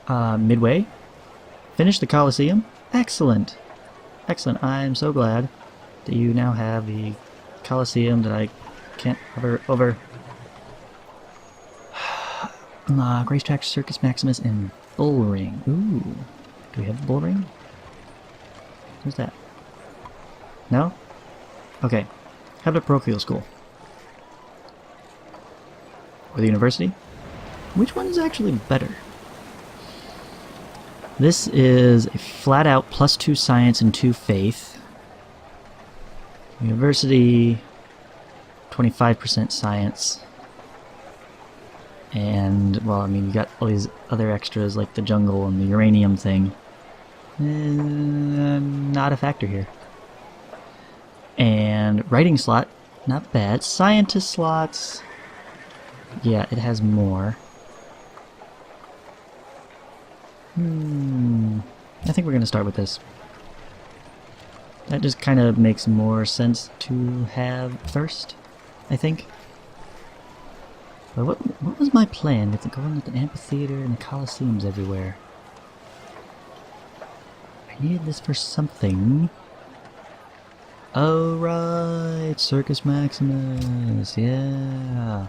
Midway. Finish the Colosseum. Excellent. Excellent. I'm so glad that you now have the Colosseum that I can't hover over. Racetrack, Circus Maximus, and Bullring. Ooh. Do we have the Bullring? Who's that? No? Okay. How about parochial school? Or the university? Which one is actually better? This is a flat-out +2 science and 2 faith. University, 25% science. And, well, I mean, you got all these other extras like the jungle and the uranium thing. Not a factor here. And writing slot, not bad. Scientist slots, yeah, it has more. I think we're going to start with this. That just kind of makes more sense to have first, I think. But what was my plan with going with the amphitheater and the coliseums everywhere? I needed this for something. Oh right, Circus Maximus, yeah.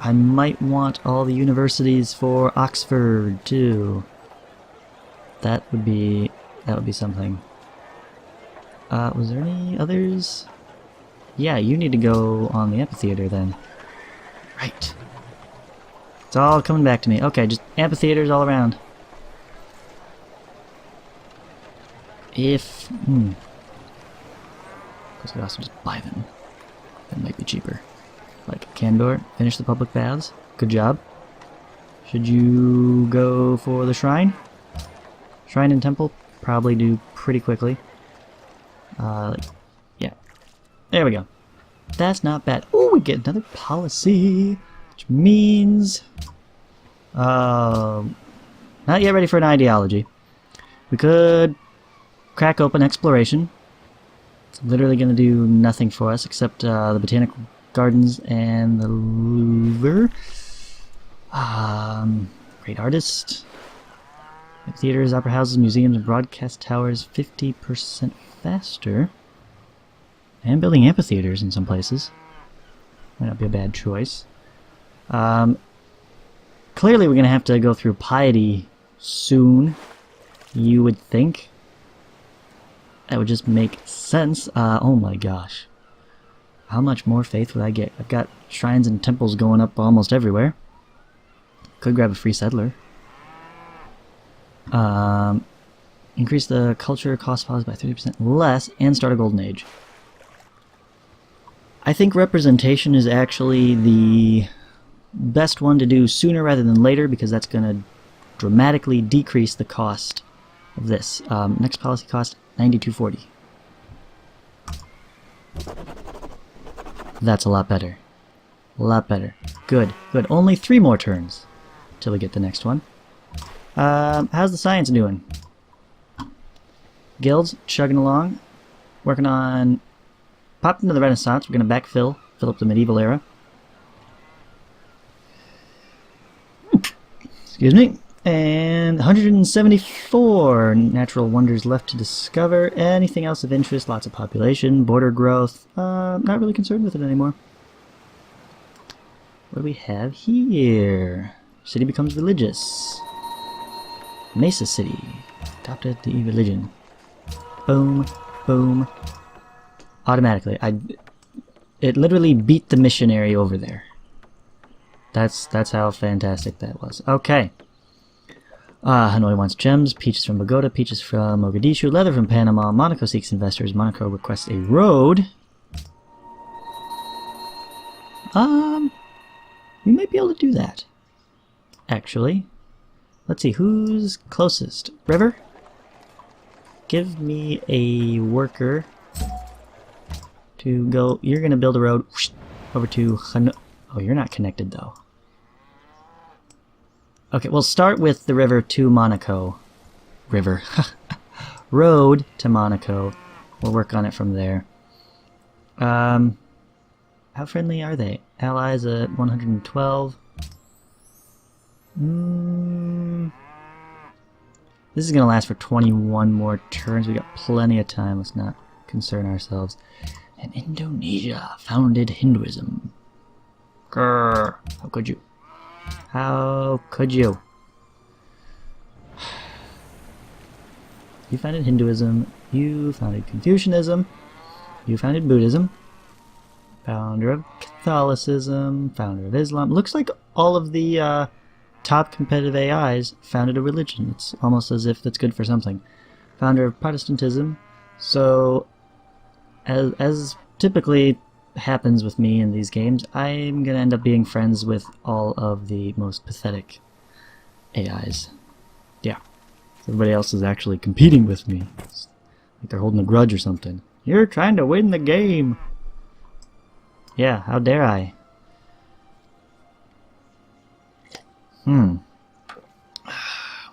I might want all the universities for Oxford too. That would be something. Was there any others? Yeah, you need to go on the amphitheater then. Right. It's all coming back to me. Okay, just amphitheaters all around. If I could also just buy them. That might be cheaper. Like Candor, finish the public baths. Good job. Should you go for the shrine? Shrine and temple probably do pretty quickly. Yeah. There we go. That's not bad. Oh, we get another policy, which means not yet ready for an ideology. We could crack open exploration. It's literally going to do nothing for us except the botanical gardens and the Louvre. Great artist. Theaters, opera houses, museums, and broadcast towers 50% faster. And building amphitheaters in some places. Might not be a bad choice. Clearly we're going to have to go through piety soon, you would think. That would just make sense. Oh my gosh. How much more faith would I get? I've got shrines and temples going up almost everywhere. Could grab a free settler. Increase the culture cost files by 30% less and start a golden age. I think representation is actually the best one to do sooner rather than later because that's going to dramatically decrease the cost of this. Next policy cost, 92.40. That's a lot better. A lot better. Good, good. Only 3 more turns till we get the next one. How's the science doing? Guilds, chugging along. Working on... Popped into the Renaissance. We're going to backfill. Fill up the medieval era. Excuse me. And 174 natural wonders left to discover. Anything else of interest? Lots of population, border growth. Not really concerned with it anymore. What do we have here? City becomes religious. Mesa City. Adopted the religion. Boom. Boom. Automatically. It literally beat the missionary over there. That's how fantastic that was. Okay. Hanoi wants gems, peaches from Bogota, peaches from Mogadishu, leather from Panama, Monaco seeks investors, Monaco requests a road. We might be able to do that. Actually. Let's see, who's closest? River? Give me a worker to go. You're going to build a road over to Hanoi. Oh, you're not connected though. Okay, we'll start with the river to Monaco. River. Road to Monaco. We'll work on it from there. How friendly are they? Allies at 112. This is going to last for 21 more turns. We got plenty of time. Let's not concern ourselves. And Indonesia founded Hinduism. Grr. How could you? How could you? You founded Hinduism. You founded Confucianism. You founded Buddhism. Founder of Catholicism. Founder of Islam. Looks like all of the top competitive AIs founded a religion. It's almost as if that's good for something. Founder of Protestantism. So, as typically happens with me in these games, I'm gonna end up being friends with all of the most pathetic AIs. Yeah. Everybody else is actually competing with me. It's like they're holding a grudge or something. You're trying to win the game! Yeah, how dare I?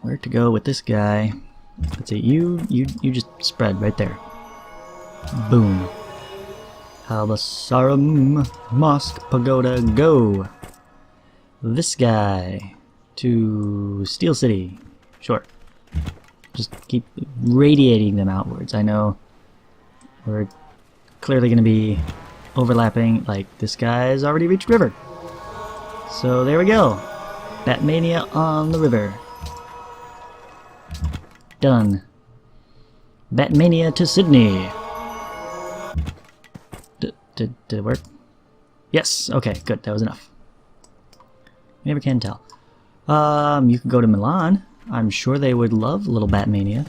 Where to go with this guy? Let's see, you just spread right there. Boom. Halbasarum Mosque Pagoda, go! This guy to Steel City. Sure. Just keep radiating them outwards. I know we're clearly going to be overlapping. Like, this guy's already reached river. So there we go. Batmania on the river. Done. Batmania to Sydney. Did it work? Yes. Okay, good. That was enough. You never can tell. You could go to Milan. I'm sure they would love little Batmania.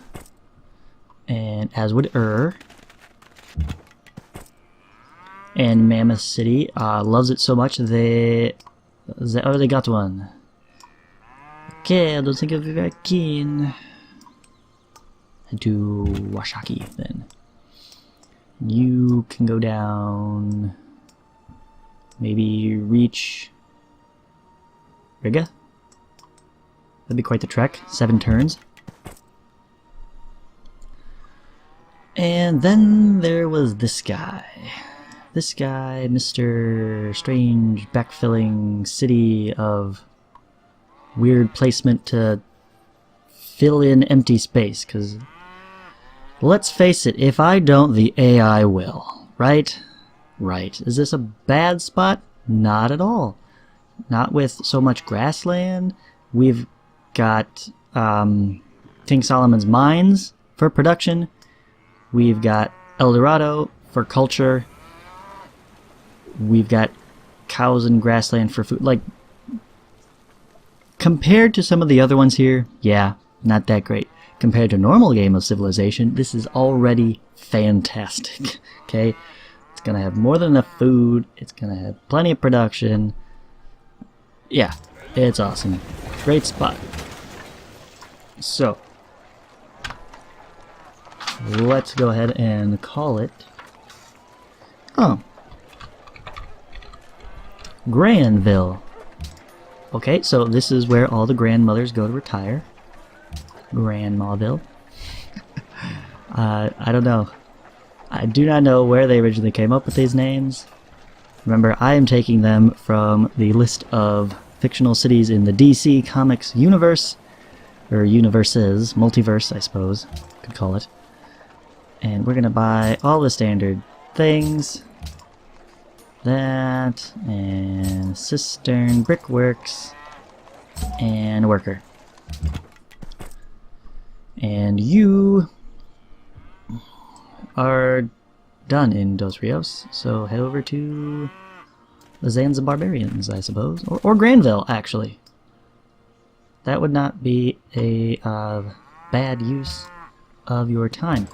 And as would And Mammoth City loves it so much they already got one. Okay, I don't think I'll be very keen. Head to Wasaki then. You can go down. Maybe reach Riga. That'd be quite the trek. 7 turns. And then there was this guy. This guy, Mr. Strange backfilling city of weird placement to fill in empty space, because let's face it, if I don't, the AI will. Right? Right. Is this a bad spot? Not at all. Not with so much grassland. We've got King Solomon's Mines for production. We've got El Dorado for culture. We've got cows and grassland for food. Like, compared to some of the other ones here, yeah, not that great. Compared to normal Game of Civilization, this is already fantastic. Okay? It's gonna have more than enough food. It's gonna have plenty of production. Yeah, it's awesome. Great spot. So, let's go ahead and call it... Oh. Granville. Okay, so this is where all the grandmothers go to retire. Grandmaville. I don't know. I do not know where they originally came up with these names. Remember, I am taking them from the list of fictional cities in the DC Comics universe. Or universes. Multiverse, I suppose. Could call it. And we're gonna buy all the standard things. That, and cistern, brickworks, and a worker. And you are done in Dos Rios, so head over to the Zanzibarbarians, I suppose. Or Granville, actually. That would not be a bad use of your time.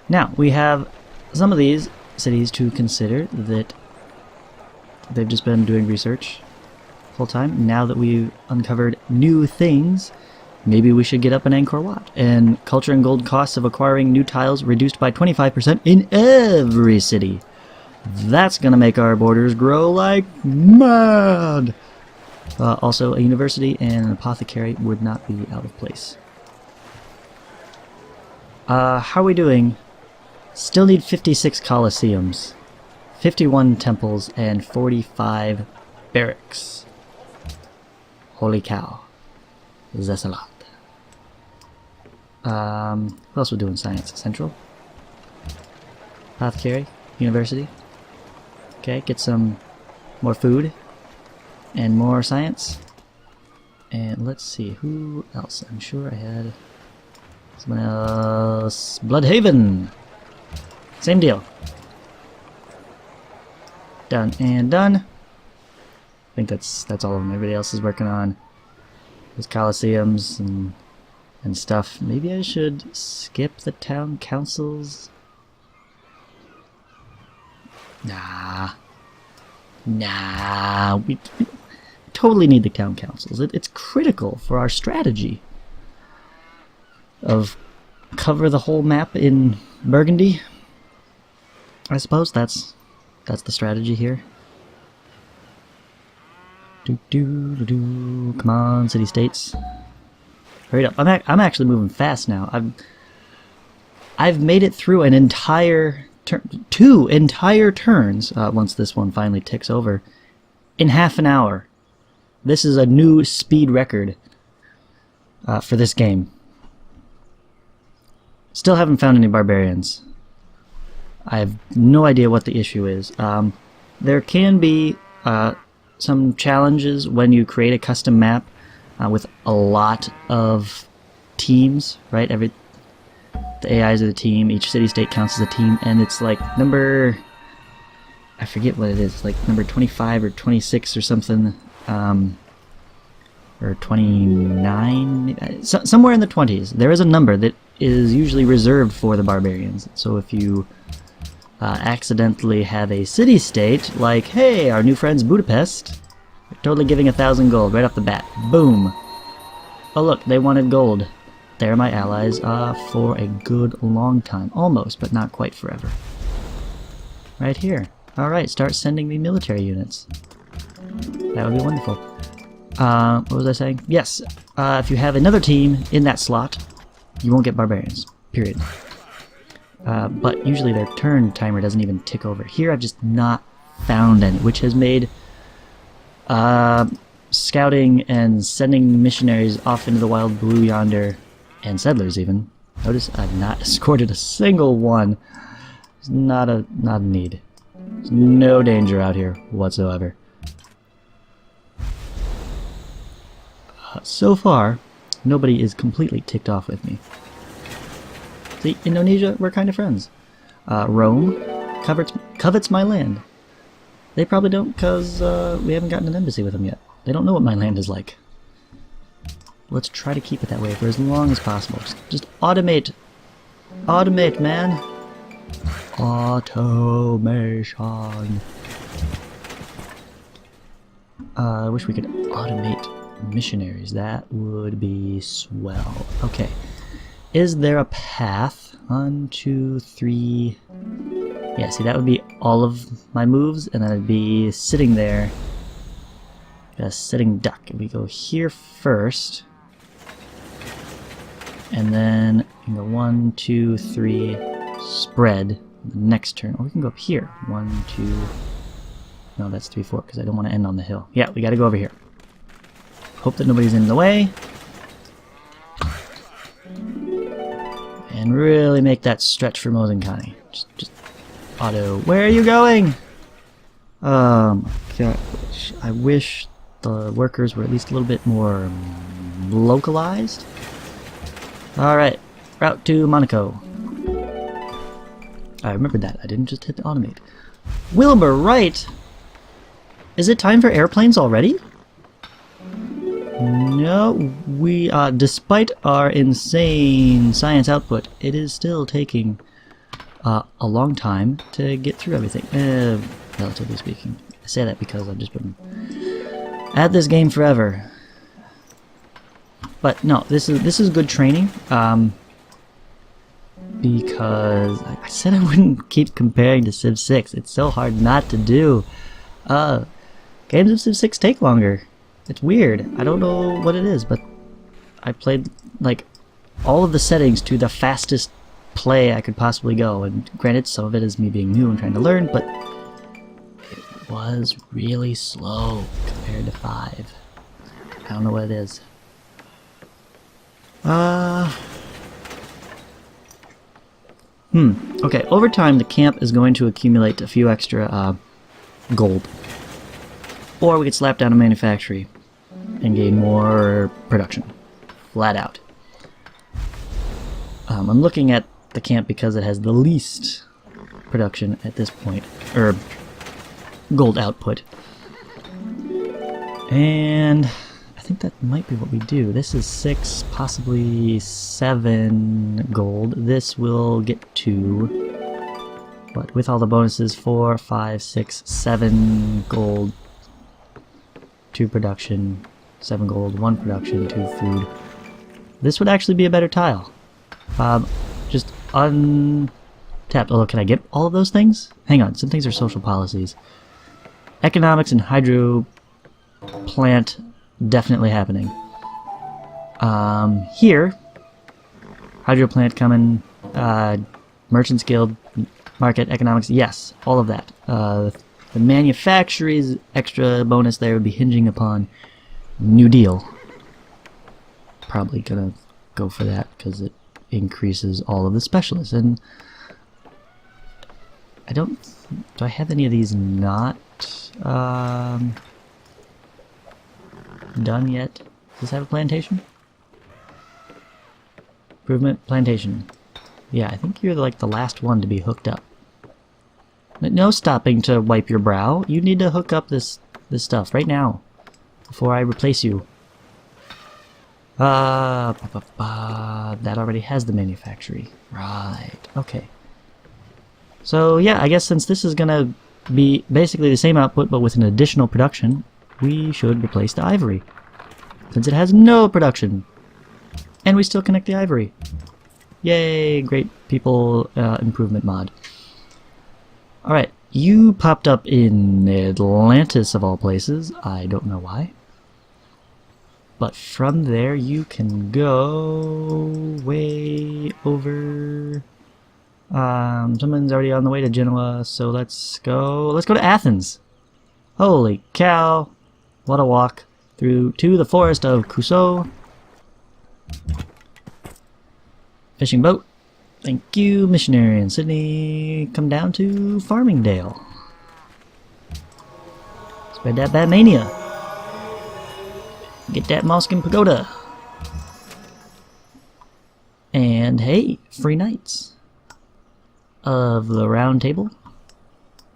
Now, we have some of these cities to consider that they've just been doing research full time. Now that we've uncovered new things, maybe we should get up an Angkor Wat. And culture and gold costs of acquiring new tiles reduced by 25% in every city. That's gonna make our borders grow like mad! Also, a university and an apothecary would not be out of place. How are we doing? Still need 56 coliseums. 51 temples and 45 barracks. Holy cow. That's a lot. What else we do in science? Central? Apothecary? University? Okay, get some more food and more science. And let's see, who else? I'm sure I had someone else. Bloodhaven! Same deal. Done and done. I think that's all of them. Everybody else is working on those coliseums and stuff. Maybe I should skip the town councils. Nah, we totally need the town councils. It's critical for our strategy of cover the whole map in Burgundy. I suppose that's the strategy here. Come on, city-states. Hurry up. I'm actually moving fast now. I've made it through an entire turn, 2 entire turns, once this one finally ticks over, in half an hour. This is a new speed record for this game. Still haven't found any barbarians. I have no idea what the issue is. There can be some challenges when you create a custom map with a lot of teams, right? The AIs are the team, each city-state counts as a team, and it's like number... I forget what it is, like number 25 or 26 or something, or 29, somewhere in the 20s. There is a number that is usually reserved for the barbarians, so if you accidentally have a city-state, like, hey, our new friends Budapest, they're totally giving 1,000 gold right off the bat. Boom! Oh look, they wanted gold. They're my allies for a good long time. Almost, but not quite forever. Right here. Alright, start sending me military units. That would be wonderful. What was I saying? Yes, if you have another team in that slot, you won't get barbarians. Period. But usually their turn timer doesn't even tick over. Here I've just not found any, which has made scouting and sending missionaries off into the wild blue yonder, and settlers even. Notice I've not escorted a single one. It's not a need. There's no danger out here whatsoever. So far, nobody is completely ticked off with me. See, Indonesia, we're kind of friends. Rome covets my land. They probably don't, because we haven't gotten an embassy with them yet. They don't know what my land is like. Let's try to keep it that way for as long as possible. Just automate. Automate, man. Automation. I wish we could automate missionaries. That would be swell. Okay. Is there a path? 1, 2, 3... Yeah, see, that would be all of my moves, and then I'd be sitting there. A sitting duck. If we go here first, and then we can go 1, 2, 3, spread the next turn. Or we can go up here. 1, 2... No, that's 3, 4, because I don't want to end on the hill. Yeah, we gotta go over here. Hope that nobody's in the way. And really make that stretch for Mosenkani. Just auto. Where are you going? God, I wish the workers were at least a little bit more localized. Alright, route to Monaco. I remembered that. I didn't just hit the automate. Wilbur, right! Is it time for airplanes already? No, we, despite our insane science output, it is still taking a long time to get through everything, relatively speaking. I say that because I've just been at this game forever. But no, this is good training, because I said I wouldn't keep comparing to Civ 6. It's so hard not to do. Games of Civ 6 take longer. It's weird. I don't know what it is, but I played, like, all of the settings to the fastest play I could possibly go, and granted, some of it is me being new and trying to learn, but it was really slow compared to 5. I don't know what it is. Okay, over time the camp is going to accumulate a few extra gold. Or we could slap down a manufactory and gain more production. Flat out. I'm looking at the camp because it has the least production at this point, or gold output. And I think that might be what we do. This is 6, possibly 7 gold. This will get to, what, with all the bonuses, 4, 5, 6, 7 gold, 2 production, 7 gold, 1 production, 2 food. This would actually be a better tile. Just untapped. Although, can I get all of those things? Hang on, some things are social policies. Economics and hydro plant definitely happening. Here, hydro plant coming, merchants guild, market, economics, yes, all of that. The manufactory's extra bonus there would be hinging upon New Deal. Probably gonna go for that because it increases all of the specialists. And I don't... do I have any of these not done yet? Does this have a plantation? Improvement, plantation. Yeah, I think you're like the last one to be hooked up. No stopping to wipe your brow. You need to hook up this stuff right now before I replace you. That already has the manufactory. Right. Okay. So yeah, I guess since this is gonna be basically the same output but with an additional production, we should replace the ivory. Since it has no production. And we still connect the ivory. Yay, great people improvement mod. Alright, you popped up in Atlantis of all places. I don't know why. But from there you can go way over... someone's already on the way to Genoa, so let's go to Athens. Holy cow, what a walk through to the forest of Cusco. Fishing boat. Thank you, missionary in Sydney. Come down to Farmingdale. Spread that Batmania. Get that Moskin Pagoda. And hey, free nights of the Round Table.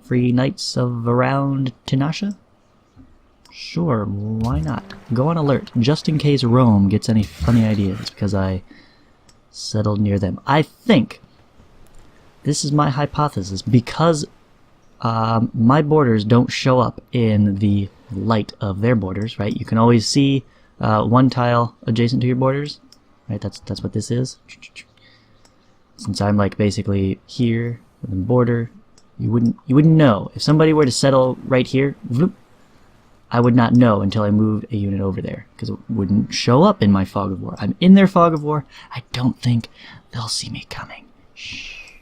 Free nights of around Tinashe. Sure, why not? Go on alert, just in case Rome gets any funny ideas, because I settled near them. I think, this is my hypothesis, because my borders don't show up in the light of their borders, right? You can always see one tile adjacent to your borders, right? That's what this is. Since I'm like basically here, within the border, you wouldn't know. If somebody were to settle right here, whoop, I would not know until I moved a unit over there, because it wouldn't show up in my fog of war. I'm in their fog of war. I don't think they'll see me coming. Shh.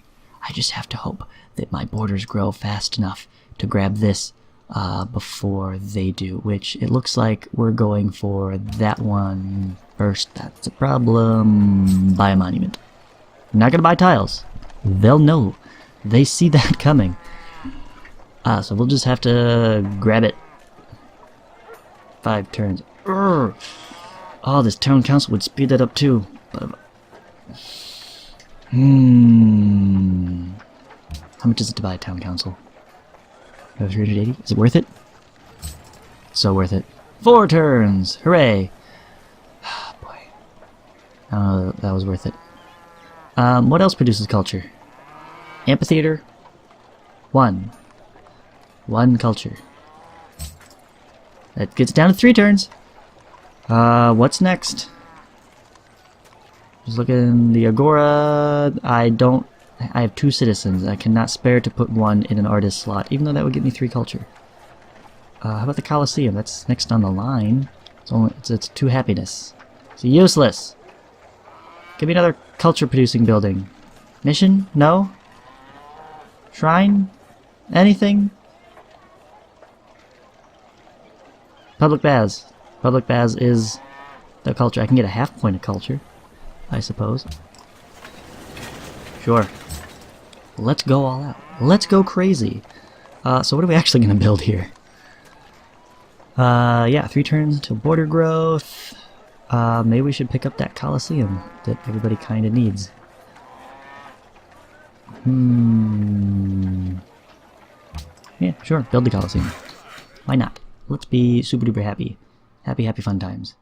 I just have to hope that my borders grow fast enough to grab this before they do, which it looks like we're going for that one first. That's a problem. Buy a monument. I'm not going to buy tiles. They'll know. They see that coming. So we'll just have to grab it. 5 turns. Urgh. Oh, this town council would speed that up too. But, how much is it to buy a town council? 380? Is it worth it? So worth it. 4 turns! Hooray! Oh, boy. I don't know, that was worth it. What else produces culture? Amphitheater? 1. 1 culture. That gets down to 3 turns. What's next? Just looking the Agora. I have 2 citizens. I cannot spare to put 1 in an artist slot, even though that would give me 3 culture. How about the Colosseum? That's next on the line. It's 2 happiness. It's useless. Give me another culture producing building. Mission? No? Shrine? Anything? Public baths. Public baths is the culture. I can get a half point of culture, I suppose. Sure. Let's go all out. Let's go crazy. So what are we actually going to build here? Yeah, 3 turns to border growth. Maybe we should pick up that Coliseum that everybody kind of needs. Yeah, sure, build the Coliseum. Why not? Let's be super duper happy. Happy, happy fun times.